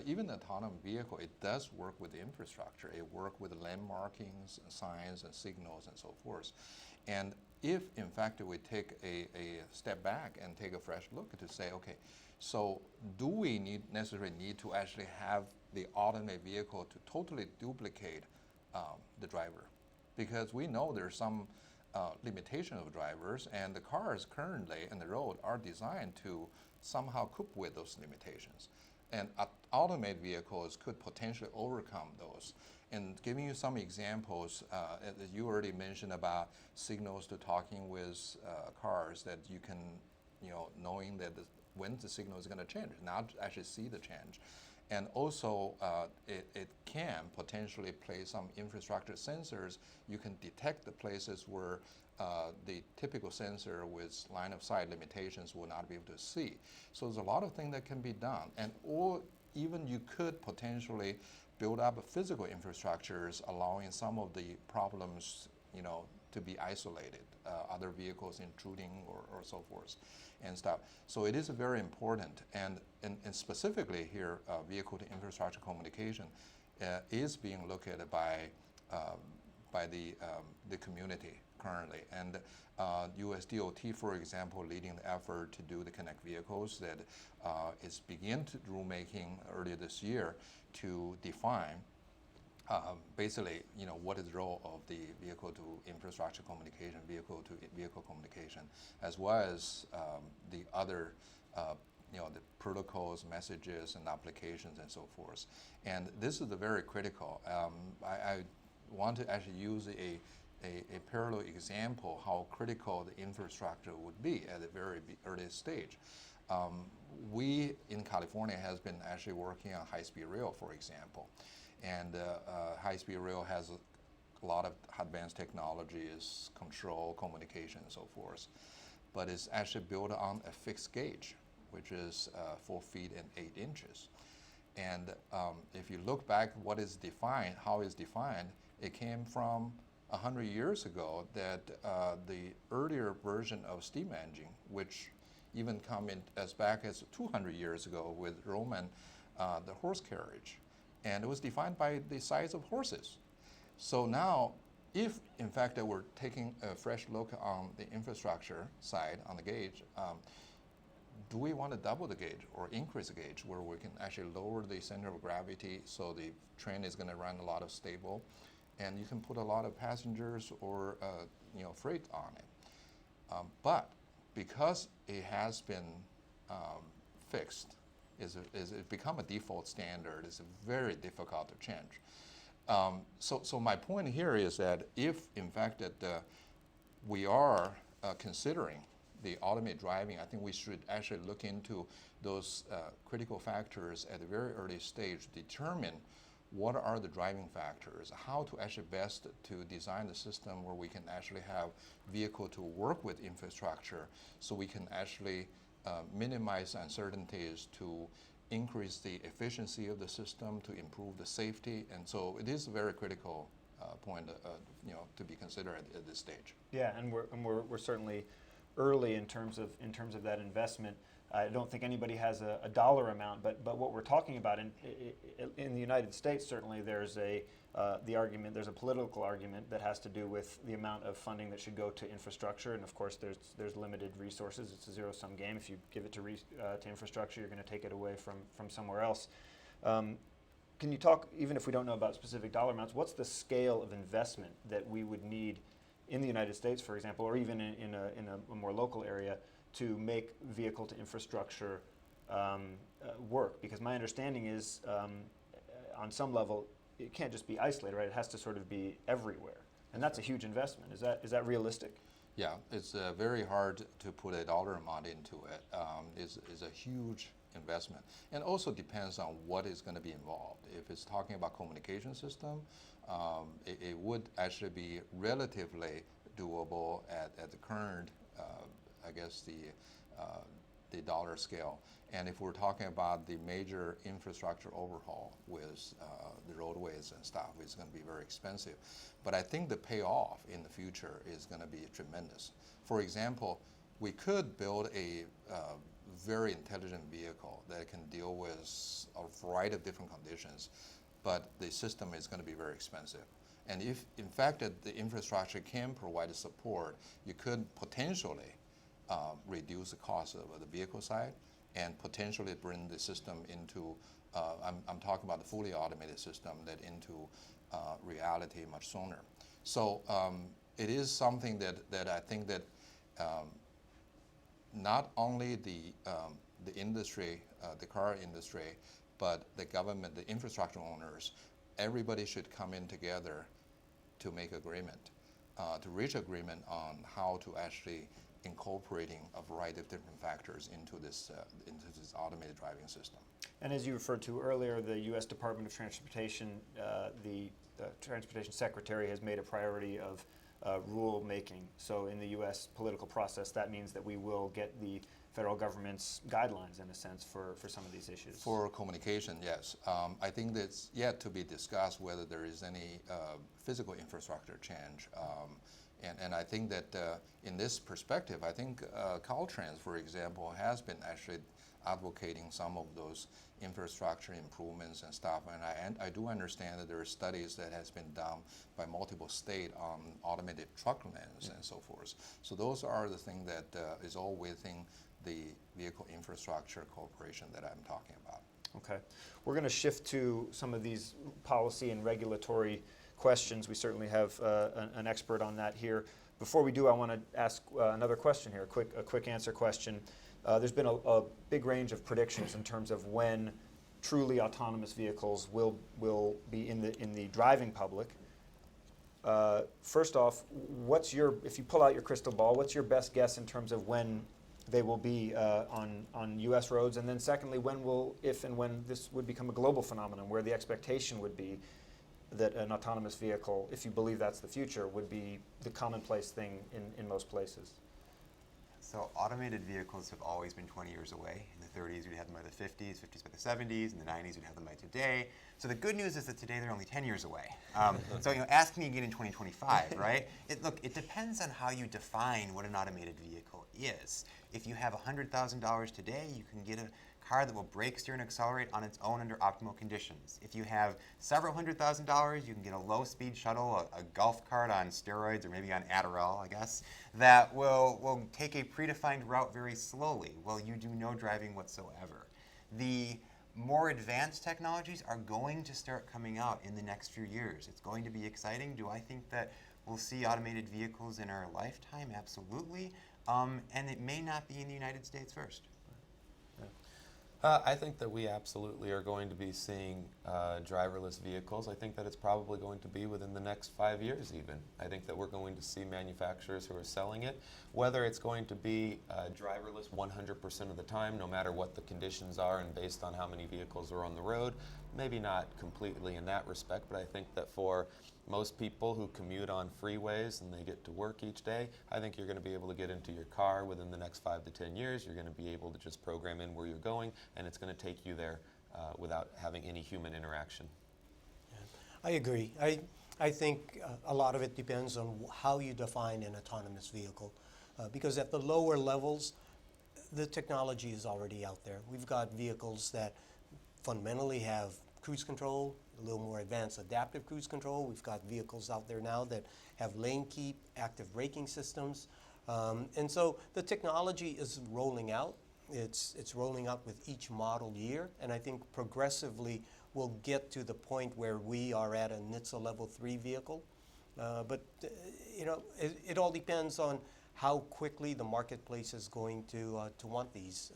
even the autonomous vehicle, it does work with the infrastructure. It works with lane markings, signs, and signals, and so forth. And if, in fact, we take a step back and take a fresh look to say, okay, so do we necessarily need to actually have the automated vehicle to totally duplicate the driver? Because we know there's some limitation of drivers, and the cars currently on the road are designed to somehow cope with those limitations. And automated vehicles could potentially overcome those. And giving you some examples, you already mentioned about signals to talking with cars that you can, knowing that when the signal is going to change, not actually see the change. And also, it can potentially place some infrastructure sensors. You can detect the places where the typical sensor with line of sight limitations will not be able to see. So there's a lot of things that can be done. Or even you could potentially build up physical infrastructures allowing some of the problems, to be isolated, other vehicles intruding or so forth and stuff. So it is very important. And specifically here, vehicle to infrastructure communication is being looked at by the community currently. And US DOT, for example, leading the effort to do the connect vehicles that is begin to rulemaking earlier this year to define basically, what is the role of the vehicle to infrastructure communication, vehicle to vehicle communication, as well as the other, the protocols, messages, and applications, and so forth. And this is very critical. I want to actually use a parallel example how critical the infrastructure would be at a very early stage. We in California has been actually working on high-speed rail, for example. And high-speed rail has a lot of advanced technologies, control, communication, and so forth. But it's actually built on a fixed gauge, which is 4 feet and 8 inches. And if you look back what is defined, how it's defined, it came from 100 years ago that the earlier version of steam engine, which even come in as back as 200 years ago with Roman, the horse carriage. And it was defined by the size of horses. So now, if in fact that we're taking a fresh look on the infrastructure side, on the gauge, do we want to double the gauge or increase the gauge where we can actually lower the center of gravity so the train is going to run a lot of stable, and you can put a lot of passengers or freight on it. But because it has been fixed, it become a default standard. It's very difficult to change. So my point here is that if, in fact, that we are considering the automated driving, I think we should actually look into those critical factors at a very early stage, determine what are the driving factors, how to actually best to design the system where we can actually have vehicle to work with infrastructure so we can actually minimize uncertainties to increase the efficiency of the system, to improve the safety, and so it is a very critical point, to be considered at this stage. Yeah, and we're certainly early in terms of that investment. I don't think anybody has a dollar amount, but what we're talking about in the United States, certainly there's the argument, there's a political argument that has to do with the amount of funding that should go to infrastructure, and of course there's limited resources. It's a zero-sum game. If you give it to infrastructure, you're going to take it away from somewhere else. Can you talk, even if we don't know about specific dollar amounts, what's the scale of investment that we would need in the United States, for example, or even in a more local area, to make vehicle to infrastructure work? Because my understanding is, on some level, it can't just be isolated, right? It has to sort of be everywhere, and that's a huge investment. Is that realistic? Yeah, it's very hard to put a dollar amount into it. It's a huge investment. And also depends on what is going to be involved. If it's talking about communication system, it would actually be relatively doable at the current, I guess, the dollar scale. And if we're talking about the major infrastructure overhaul with the roadways and stuff, it's going to be very expensive. But I think the payoff in the future is going to be tremendous. For example, we could build a very intelligent vehicle that can deal with a variety of different conditions, but the system is going to be very expensive. And if, in fact, that the infrastructure can provide the support, you could potentially reduce the cost of the vehicle side and potentially bring the system into, I'm talking about the fully automated system, that into reality much sooner. So it is something that I think that not only the industry, the car industry, but the government, the infrastructure owners, everybody should come in together to make agreement, to reach agreement on how to actually incorporating a variety of different factors into this automated driving system. And as you referred to earlier, the U.S. Department of Transportation, the Transportation Secretary has made a priority of rule making. So in the U.S. political process, that means that we will get the federal government's guidelines, in a sense, for some of these issues. For communication, yes. I think that's yet to be discussed whether there is any physical infrastructure change. And I think that in this perspective, I think Caltrans, for example, has been actually advocating some of those infrastructure improvements and stuff. And I do understand that there are studies that has been done by multiple states on automated truck lanes and so forth. So those are the things that is all within the Vehicle Infrastructure Corporation that I'm talking about. Okay. We're going to shift to some of these policy and regulatory questions. We certainly have an expert on that here. Before we do, I want to ask another question here, a quick answer question. There's been a big range of predictions in terms of when truly autonomous vehicles will be in the driving public. First off, if you pull out your crystal ball, what's your best guess in terms of when they will be on U.S. roads? And then secondly, if and when this would become a global phenomenon, where the expectation would be that an autonomous vehicle, if you believe that's the future, would be the commonplace thing in most places? So automated vehicles have always been 20 years away. In the 30s, we'd have them by the 50s, 50s by the 70s, in the 90s, we'd have them by today. So the good news is that today they're only 10 years away. So ask me again in 2025, right? Look, it depends on how you define what an automated vehicle is. If you have $100,000 today, you can get a car that will brake, steer, and accelerate on its own under optimal conditions. If you have several $100,000, you can get a low-speed shuttle, a golf cart on steroids, or maybe on Adderall, I guess, that will take a predefined route very slowly. Well, you do no driving whatsoever. The more advanced technologies are going to start coming out in the next few years. It's going to be exciting. Do I think that we'll see automated vehicles in our lifetime? Absolutely. And it may not be in the United States first. I think that we absolutely are going to be seeing driverless vehicles. I think that it's probably going to be within the next 5 years even. I think that we're going to see manufacturers who are selling it. Whether it's going to be driverless 100% of the time, no matter what the conditions are and based on how many vehicles are on the road, maybe not completely in that respect, but I think that for most people who commute on freeways and they get to work each day, I think you're going to be able to get into your car within the next 5 to 10 years. You're going to be able to just program in where you're going, and it's going to take you there without having any human interaction. I agree. I think a lot of it depends on how you define an autonomous vehicle, because at the lower levels, the technology is already out there. We've got vehicles that fundamentally have cruise control, a little more advanced adaptive cruise control. We've got vehicles out there now that have lane keep, active braking systems. And so the technology is rolling out. It's rolling out with each model year, and I think progressively we'll get to the point where we are at a NHTSA Level 3 vehicle. But it all depends on how quickly the marketplace is going to want these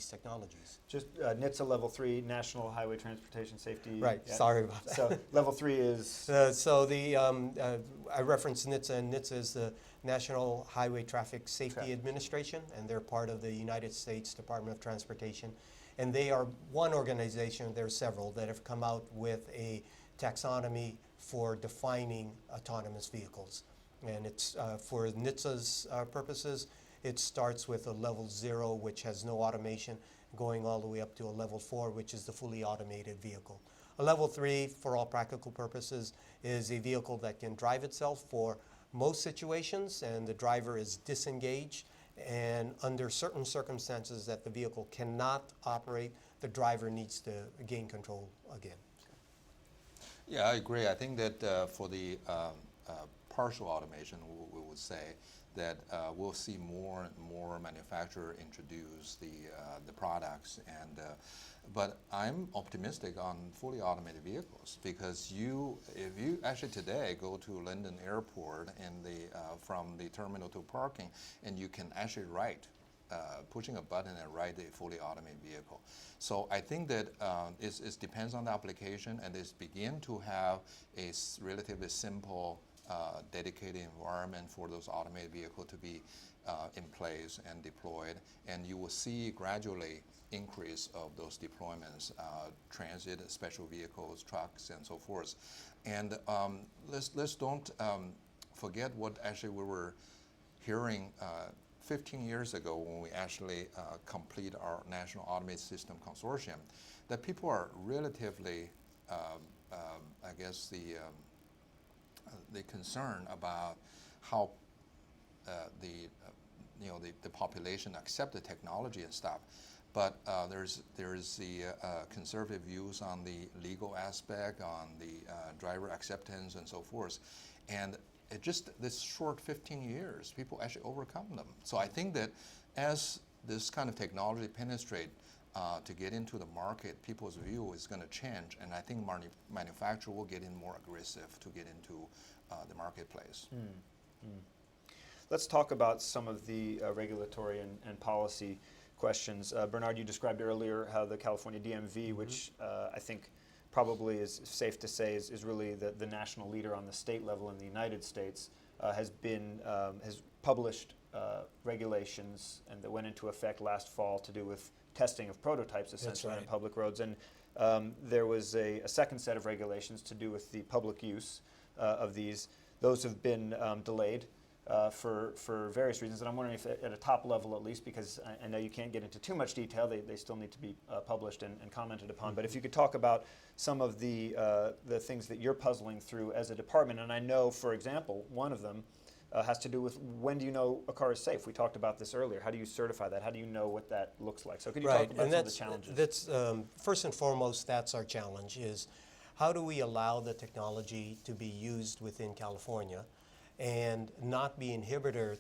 technologies. Just NHTSA Level 3, National Highway Transportation Safety. Right, sorry about that. So Level 3 is? I referenced NHTSA, and NHTSA is the National Highway Traffic Safety Administration, and they're part of the United States Department of Transportation. And they are one organization, there are several, that have come out with a taxonomy for defining autonomous vehicles. And it's for NHTSA's purposes, it starts with a level 0, which has no automation, going all the way up to a level 4, which is the fully automated vehicle. A level 3, for all practical purposes, is a vehicle that can drive itself for most situations, and the driver is disengaged, and under certain circumstances that the vehicle cannot operate, the driver needs to gain control again. Yeah, I agree. I think that for the partial automation, we would say that we'll see more and more manufacturers introduce the products, and but I'm optimistic on fully automated vehicles, because if you actually today go to London Airport and from the terminal to parking, and you can actually pushing a button and ride a fully automated vehicle. So I think that it depends on the application, and it's begin to have a relatively simple dedicated environment for those automated vehicles to be in place and deployed, and you will see gradually increase of those deployments, transit, special vehicles, trucks, and so forth. And let's don't forget what actually we were hearing 15 years ago when we actually complete our National Automated System Consortium, that people are relatively, I guess, the concern about how the population accept the technology and stuff. But there's the conservative views on the legal aspect, on the driver acceptance, and so forth. And it just this short 15 years, people actually overcome them. So I think that as this kind of technology penetrate to get into the market, people's view is going to change, and I think manufacturer will get in more aggressive to get into the marketplace. Let's talk about some of the regulatory and policy questions. Bernard, you described earlier how the California DMV, which I think probably is safe to say is really the national leader on the state level in the United States, has published regulations and that went into effect last fall to do with testing of prototypes essentially on public roads. And there was a second set of regulations to do with the public use of these. Those have been delayed for various reasons, and I'm wondering if at a top level at least, because I know you can't get into too much detail, they still need to be published and commented upon, but if you could talk about some of the things that you're puzzling through as a department. And I know, for example, one of them has to do with when do you know a car is safe? We talked about this earlier. How do you certify that? How do you know what that looks like? So could you talk about some of the challenges? That's first and foremost, that's our challenge, is how do we allow the technology to be used within California and not be an inhibitor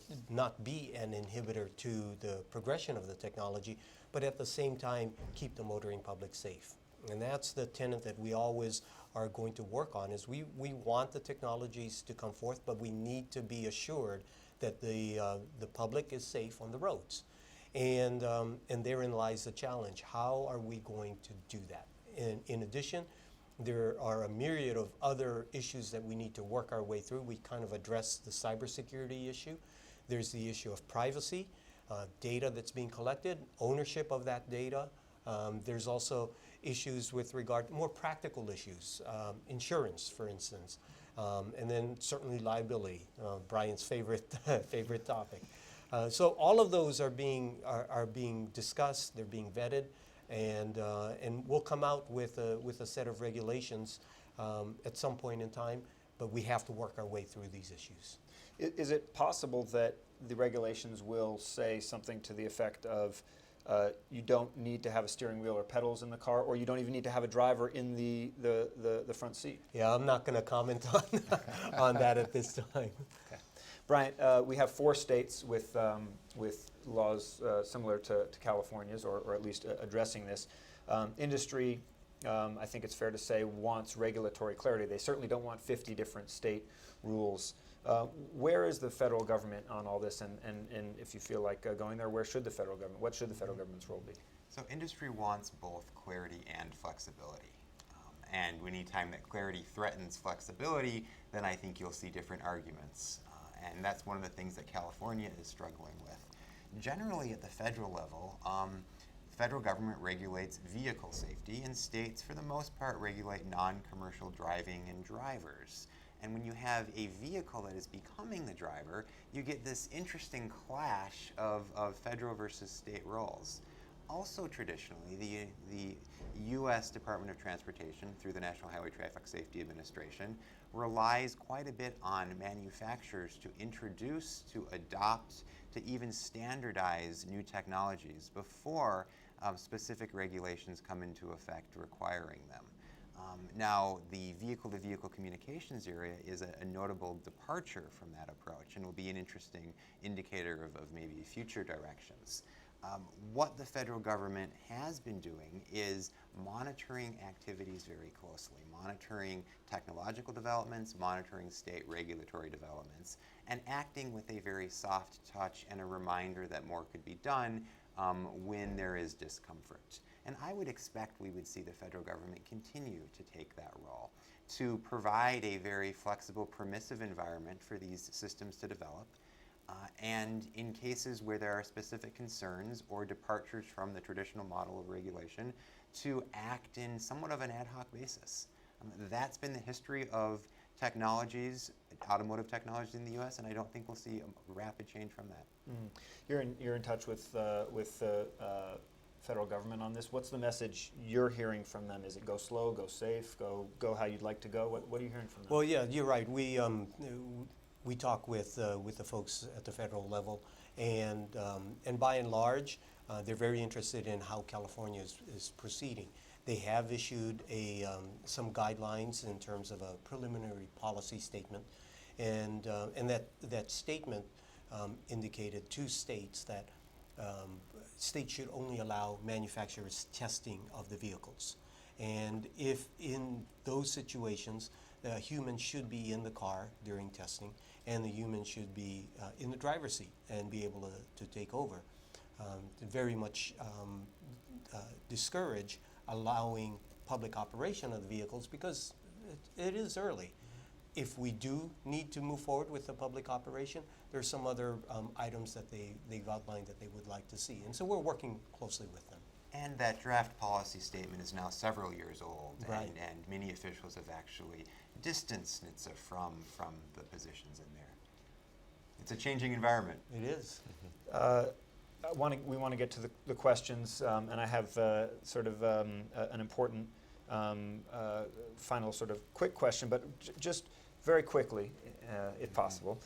to the progression of the technology, but at the same time keep the motoring public safe. And that's the tenet that we always are going to work on, is we want the technologies to come forth, but we need to be assured that the public is safe on the roads. And therein lies the challenge. How are we going to do that? And in addition, there are a myriad of other issues that we need to work our way through. We kind of addressed the cybersecurity issue. There's the issue of privacy, data that's being collected, ownership of that data. There's also issues with regard to more practical issues, insurance, for instance, and then certainly liability, Bryant's favorite topic. So all of those are being discussed. They're being vetted. And we'll come out with a set of regulations at some point in time, but we have to work our way through these issues. Is it possible that the regulations will say something to the effect of you don't need to have a steering wheel or pedals in the car, or you don't even need to have a driver in the front seat? Yeah, I'm not going to comment on that at this time. Okay. Bryant, we have 4 states with laws similar to California's, or at least addressing this. Industry, I think it's fair to say, wants regulatory clarity. They certainly don't want 50 different state rules. Where is the federal government on all this, and if you feel like going there, what should the federal government's role be? So industry wants both clarity and flexibility. And anytime that clarity threatens flexibility, then I think you'll see different arguments. And that's one of the things that California is struggling with. Generally, at the federal level, federal government regulates vehicle safety, and states, for the most part, regulate non-commercial driving and drivers. And when you have a vehicle that is becoming the driver, you get this interesting clash of federal versus state roles. Also, traditionally, the U.S. Department of Transportation, through the National Highway Traffic Safety Administration, relies quite a bit on manufacturers to introduce, to adopt, to even standardize new technologies before specific regulations come into effect requiring them. Now, the vehicle-to-vehicle communications area is a notable departure from that approach and will be an interesting indicator of maybe future directions. What the federal government has been doing is monitoring activities very closely, monitoring technological developments, monitoring state regulatory developments, and acting with a very soft touch and a reminder that more could be done when there is discomfort. And I would expect we would see the federal government continue to take that role, to provide a very flexible, permissive environment for these systems to develop. And in cases where there are specific concerns or departures from the traditional model of regulation, to act in somewhat of an ad hoc basis. That's been the history of technologies, automotive technologies in the U.S., and I don't think we'll see a rapid change from that. You're in touch with the federal government on this. What's the message you're hearing from them? Is it go slow, go safe, go how you'd like to go? What are you hearing from them? Well, yeah, you're right. We talk with the folks at the federal level, and by and large, they're very interested in how California is proceeding. They have issued some guidelines in terms of a preliminary policy statement, and that statement indicated to states that states should only allow manufacturers testing of the vehicles, and if in those situations the human should be in the car during testing, and the human should be in the driver's seat and be able to take over. To very much discourage allowing public operation of the vehicles because it is early. If we do need to move forward with the public operation, there's some other items that they've outlined that they would like to see. And so we're working closely with them. And that draft policy statement is now several years old, Right. and many officials have actually distanced NHTSA from the positions in there. It's a changing environment. It is. We want to get to the questions, and I have sort of an important final sort of quick question, but just very quickly, if possible.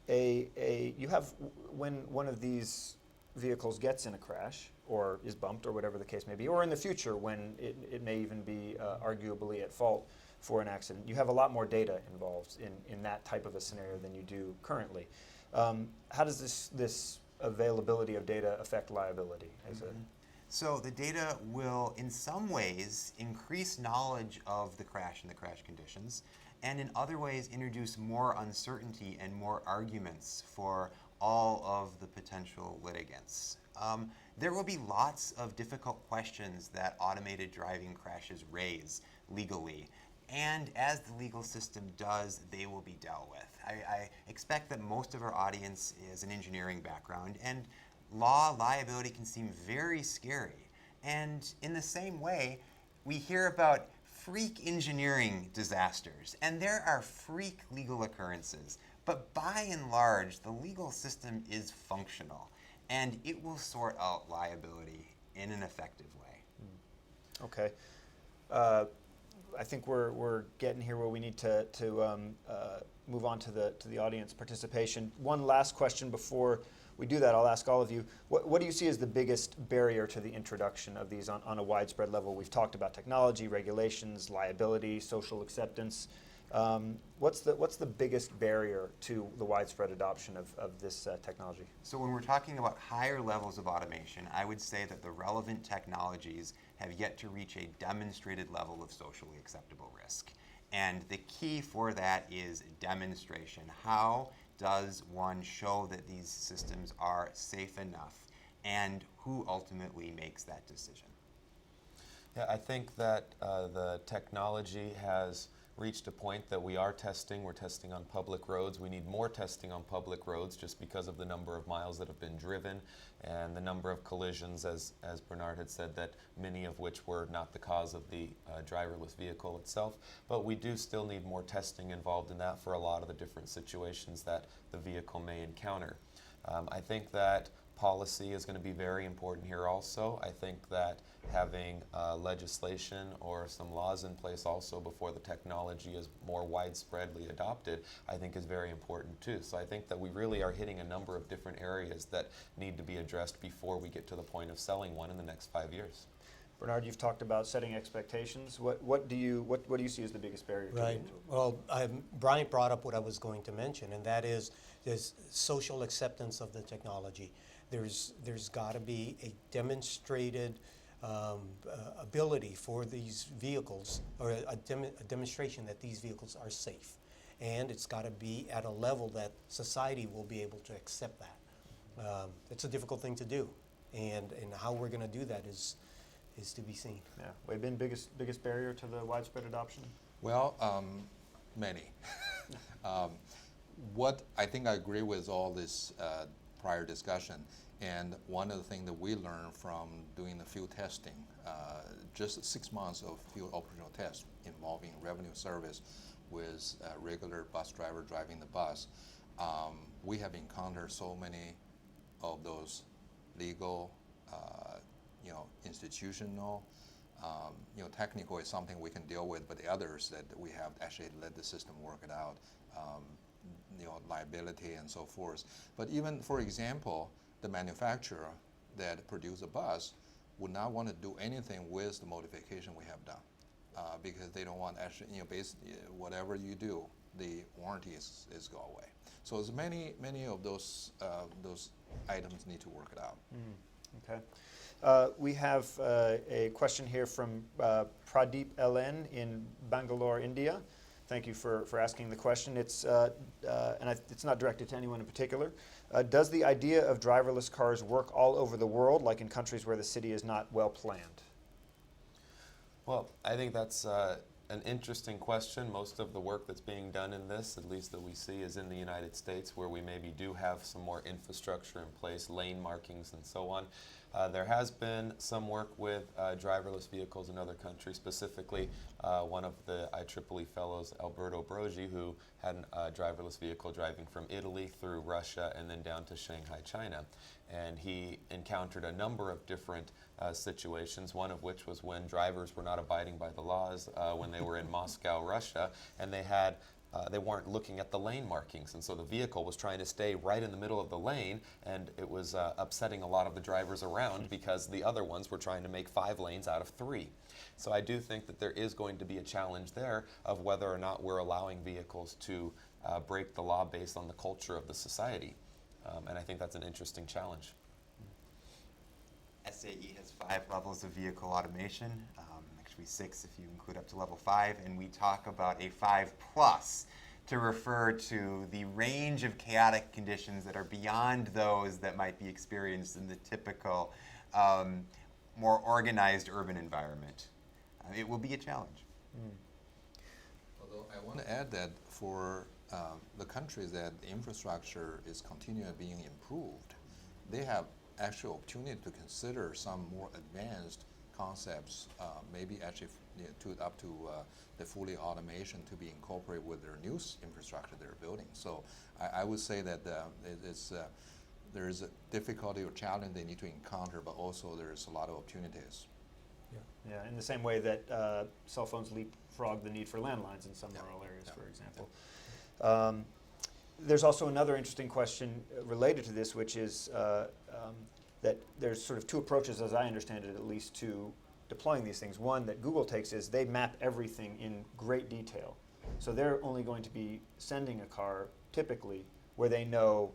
You have, when one of these vehicles gets in a crash or is bumped or whatever the case may be, or in the future when it may even be arguably at fault for an accident, you have a lot more data involved in that type of a scenario than you do currently. How does this availability of data affect liability? So the data will, in some ways, increase knowledge of the crash and the crash conditions, and in other ways introduce more uncertainty and more arguments for all of the potential litigants. There will be lots of difficult questions that automated driving crashes raise legally, and as the legal system does, they will be dealt with. I expect that most of our audience is an engineering background, and law liability can seem very scary. And in the same way, we hear about freak engineering disasters, and there are freak legal occurrences. But by and large, the legal system is functional, and it will sort out liability in an effective way. Okay. I think we're getting here where we need to move on to the audience participation. One last question before we do that. I'll ask all of you. What do you see as the biggest barrier to the introduction of these on a widespread level? We've talked about technology, regulations, liability, social acceptance. What's the biggest barrier to the widespread adoption of this technology? So when we're talking about higher levels of automation, I would say that the relevant technologies have yet to reach a demonstrated level of socially acceptable risk. And the key for that is demonstration. How does one show that these systems are safe enough, and who ultimately makes that decision? Yeah, I think that the technology has reached a point that we are testing. We're testing on public roads. We need more testing on public roads just because of the number of miles that have been driven and the number of collisions, as Bernard had said, that many of which were not the cause of the driverless vehicle itself. But we do still need more testing involved in that for a lot of the different situations that the vehicle may encounter. I think that policy is going to be very important here also. I think that having legislation or some laws in place also before the technology is more widespreadly adopted, I think is very important too. So I think that we really are hitting a number of different areas that need to be addressed before we get to the point of selling one in the next 5 years. Bernard, you've talked about setting expectations. What do you see as the biggest barrier to Right. Well, Bryant brought up what I was going to mention, and that is this social acceptance of the technology. There's got to be a demonstrated ability for these vehicles, or a demonstration that these vehicles are safe. And it's got to be at a level that society will be able to accept that. It's a difficult thing to do, and how we're going to do that is to be seen. Yeah, Wei-Bin, biggest barrier to the widespread adoption? Well, many. What I think I agree with all this prior discussion, and one of the things that we learned from doing the field testing, just 6 months of field operational tests involving revenue service with a regular bus driver driving the bus, we have encountered so many of those legal, institutional, technical is something we can deal with, but the others that we have actually let the system work it out, liability and so forth. But even, for example, the manufacturer that produce a bus would not want to do anything with the modification we have done, because they don't want actually, whatever you do, the warranty is go away. So as many of those items need to work it out. Okay. We have a question here from Pradeep LN in Bangalore, India. Thank you for asking the question. It's not directed to anyone in particular. Does the idea of driverless cars work all over the world, like in countries where the city is not well planned? Well, I think that's an interesting question. Most of the work that's being done in this, at least that we see, is in the United States, where we maybe do have some more infrastructure in place, lane markings and so on. There has been some work with driverless vehicles in other countries, specifically one of the IEEE Fellows, Alberto Brogi, who had a driverless vehicle driving from Italy through Russia and then down to Shanghai, China. And he encountered a number of different situations, one of which was when drivers were not abiding by the laws when they were in Moscow, Russia, and they weren't looking at the lane markings, and so the vehicle was trying to stay right in the middle of the lane, and it was upsetting a lot of the drivers around because the other ones were trying to make 5 lanes out of 3. So I do think that there is going to be a challenge there of whether or not we're allowing vehicles to break the law based on the culture of the society, and I think that's an interesting challenge. SAE has 5 levels of vehicle automation, actually 6 if you include up to level 5, and we talk about a 5+ to refer to the range of chaotic conditions that are beyond those that might be experienced in the typical, more organized urban environment. It will be a challenge. Although I want to add that for the countries that the infrastructure is continually being improved, they have actual opportunity to consider some more advanced concepts, maybe actually up to the fully automation to be incorporated with their new infrastructure they're building. So I would say that there is a difficulty or challenge they need to encounter, but also there's a lot of opportunities. Yeah, in the same way that cell phones leapfrog the need for landlines in some rural areas, for example. There's also another interesting question related to this, which is that there's sort of 2 approaches, as I understand it at least, to deploying these things. One that Google takes is they map everything in great detail. So they're only going to be sending a car, typically, where they know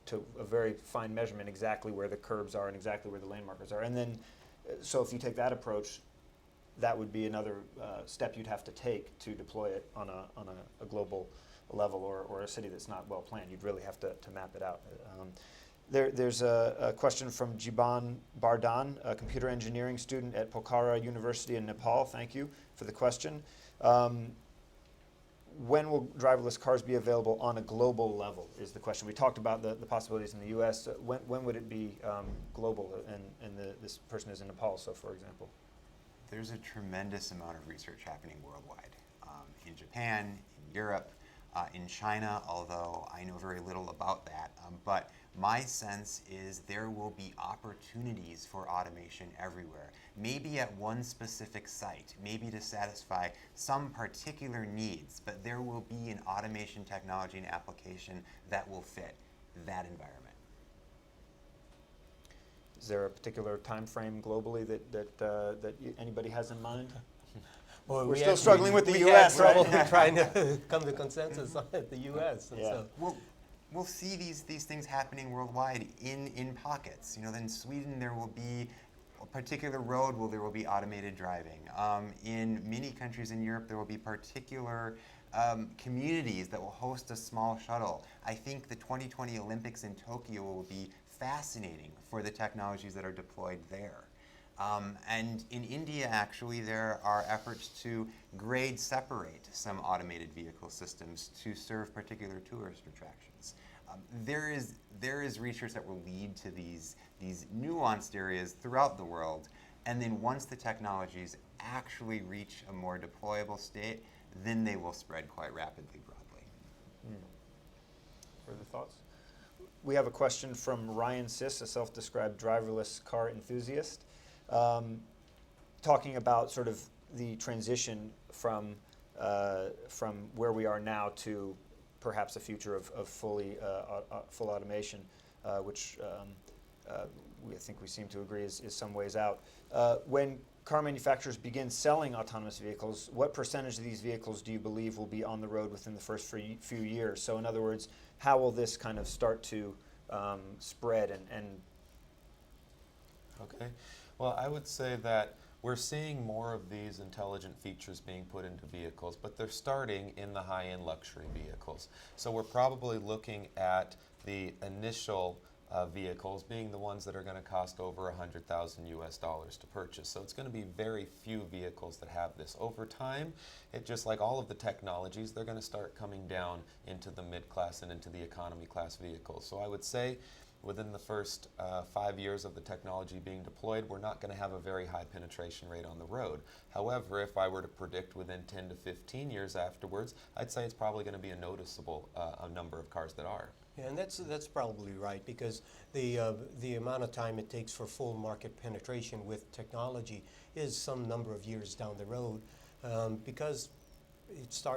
to a very fine measurement exactly where the curbs are and exactly where the lane markers are. And then, so if you take that approach, that would be another step you'd have to take to deploy it on a global level or a city that's not well planned. You'd really have to map it out. There's a question from Jiban Bardan, a computer engineering student at Pokhara University in Nepal. Thank you for the question. when will driverless cars be available on a global level is the question. We talked about the possibilities in the U.S. When would it be global? And this person is in Nepal, so for example. There's a tremendous amount of research happening worldwide. In Japan, in Europe, in China, although I know very little about that. But my sense is there will be opportunities for automation everywhere. Maybe at one specific site, maybe to satisfy some particular needs, but there will be an automation technology and application that will fit that environment. Is there a particular time frame globally that anybody has in mind? Well, We're still struggling with the U.S., right? right? Trying to come to consensus on the U.S. And Yeah. so, We'll see these things happening worldwide in pockets. You know, in Sweden there will be a particular road where there will be automated driving. In many countries in Europe there will be particular communities that will host a small shuttle. I think the 2020 Olympics in Tokyo will be fascinating for the technologies that are deployed there. And in India, actually, there are efforts to grade separate some automated vehicle systems to serve particular tourist attractions. There is research that will lead to these nuanced areas throughout the world, and then once the technologies actually reach a more deployable state, then they will spread quite rapidly broadly. Further thoughts? We have a question from Ryan Siss, a self-described driverless car enthusiast, talking about sort of the transition from where we are now to perhaps a future of full automation, which I think we seem to agree is some ways out. When car manufacturers begin selling autonomous vehicles, what percentage of these vehicles do you believe will be on the road within the first few years? So in other words, how will this kind of start to spread and Okay. Well, I would say that we're seeing more of these intelligent features being put into vehicles, but they're starting in the high-end luxury vehicles. So we're probably looking at the initial vehicles being the ones that are going to cost over $100,000 US to purchase. So it's going to be very few vehicles that have this. Over time, it just like all of the technologies, they're going to start coming down into the mid-class and into the economy class vehicles. So I would say within the first 5 years of the technology being deployed, we're not going to have a very high penetration rate on the road. However, if I were to predict within 10 to 15 years afterwards, I'd say it's probably going to be a noticeable number of cars that are. yeah, and that's probably right, because the amount of time it takes for full market penetration with technology is some number of years down the road, because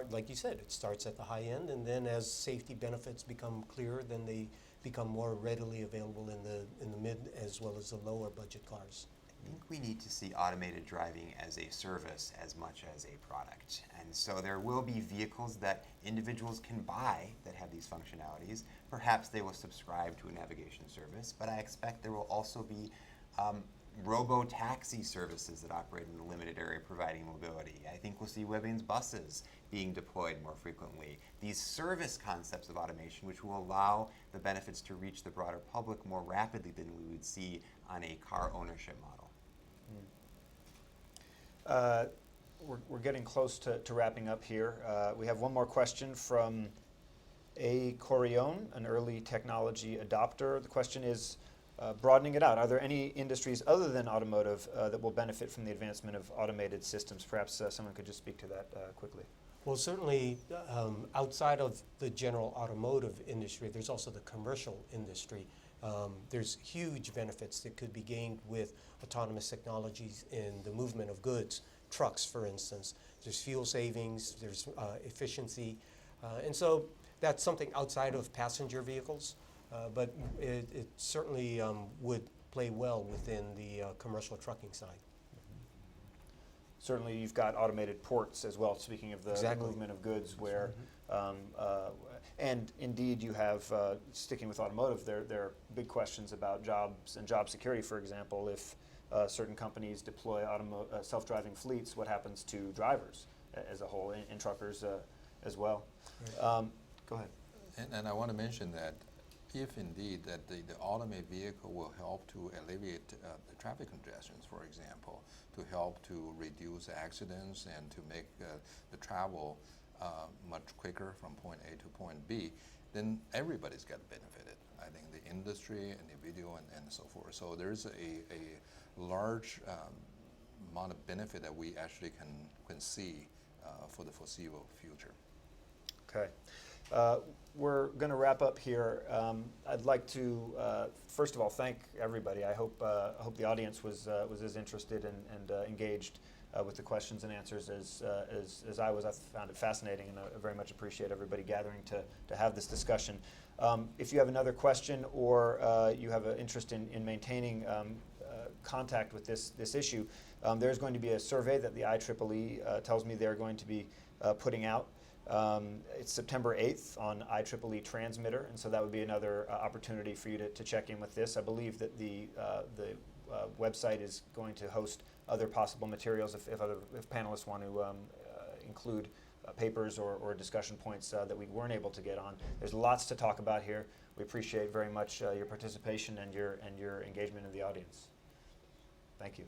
like you said, it starts at the high end, and then as safety benefits become clearer, then they become more readily available in the mid as well as the lower budget cars. I think we need to see automated driving as a service as much as a product. And so there will be vehicles that individuals can buy that have these functionalities. Perhaps they will subscribe to a navigation service, but I expect there will also be robo-taxi services that operate in a limited area providing mobility. I think we'll see Wei-Bin's buses being deployed more frequently. These service concepts of automation, which will allow the benefits to reach the broader public more rapidly than we would see on a car ownership model. We're getting close to wrapping up here. We have one more question from A. Corion, an early technology adopter. The question is, broadening it out, are there any industries other than automotive that will benefit from the advancement of automated systems? Perhaps someone could just speak to that quickly. Well, certainly outside of the general automotive industry, there's also the commercial industry. There's huge benefits that could be gained with autonomous technologies in the movement of goods, trucks, for instance. There's fuel savings, there's efficiency, and so that's something outside of passenger vehicles, but it certainly would play well within the commercial trucking side. Certainly, you've got automated ports as well, speaking of the Exactly. movement of goods, where, and indeed you have, sticking with automotive, there are big questions about jobs and job security, for example. If certain companies deploy self-driving fleets, what happens to drivers as a whole, and truckers as well? Right. Go ahead. And I want to mention that if indeed that the automated vehicle will help to alleviate the traffic congestions, for example, to help to reduce accidents and to make the travel much quicker from point A to point B, then everybody's got benefited. I think the industry, individual, and so forth. So there's a large amount of benefit that we actually can see for the foreseeable future. Okay. We're going to wrap up here. I'd like to, first of all, thank everybody. I hope the audience was as interested and engaged with the questions and answers as I was. I found it fascinating, and I very much appreciate everybody gathering to have this discussion. If you have another question or you have an interest in maintaining contact with this issue, there's going to be a survey that the IEEE tells me they're going to be putting out. It's September 8th on IEEE Transmitter, and so that would be another opportunity for you to check in with this. I believe that the website is going to host other possible materials if panelists want to include papers or discussion points that we weren't able to get on. There's lots to talk about here. We appreciate very much your participation and your engagement in the audience. Thank you.